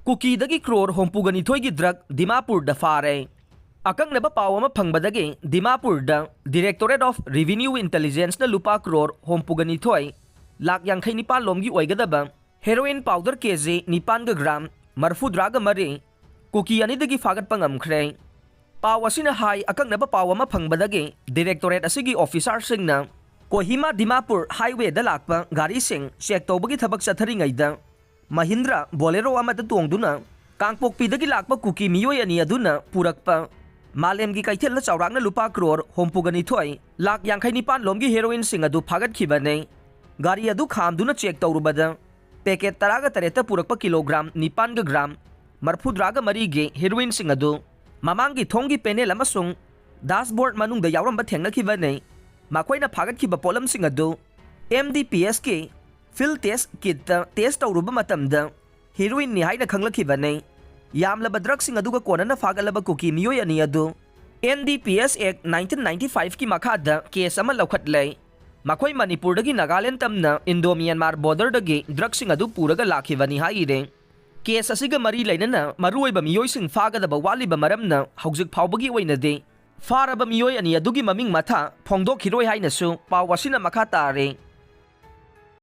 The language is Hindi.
कुकीदगी क्रोर होंपुगनिथोई ड्रग दिमापुर फारे अकंगनब पाव अमा फंगबदगी Dimapur directorate of revenue intelligence लुपा क्रोर होंपुगनिथोई लाख यांखै निपान लोमगी ओइगदब हेरोइन पाउडर केजी 9 ग्राम मरफुद्राग मरी कुकी अनिदगी फागतपा ngamkhre पाव असिना हाई अकंगनब पाव अमा फंगबदगी डायरेक्टोरेट असिगी ऑफिसर सिंगना कोहिमा दिमापुर हाईवे द लाकपा गाड़ी सिंग चेक तौबगी थबक चथरिङैदा महिंद्रा बोलेरो अमद तोंगदुना कांगपोकपीदगी लाकपा कुकी मियोय अनि अदुना पुरकपा मालेमगी कैथेल चौरांगना लुपा क्रोर होंपुगनिथोई लाख यांखै निपान लोमगी हेरोइन सिंग अदु फागतखिबने गाड़ी अदु खामदुना चेक तौरुबदा पैकेट 13 पुरकपा किलोग्राम 9 ग्राम मरफुद्राग मरीगे हेरोइन सिंग अदु ममांगी थोंगी पेनेल अमसुंग डैशबोर्ड मनुंगदा यावरंबा थेंगनखिबने मखोइना फागतखिबा पोलम सिंग अदु MDPS के फिल्ड टेस्ट किट टेस्ट तौरुबा मतमदा हेरोइन नि हाइना खंगलखिबने यामलबा ड्रग्सिंग अदुगा कोनना फागलबा कुकी मियोय अनि अदु NDPS एक्ट 1995 की मखादा केस अमा लौखटलै मखोइ मणिपुरदगी नागालैंड तमना इंडो म्यांमार बॉर्डर दगी ड्रग्सिंग अदु पुरगा लाखिबनी हाइरे केस असिगा मरी लैनना मरुओइबा मियोइसिंग फागदबा वालिबा मरमना हौजिक फावबगी ओइनदे फारबा मियोय अनि अदुगी ममिंग मथा फोंदोखिरोय हाइनसु पाव असिना मखा तारे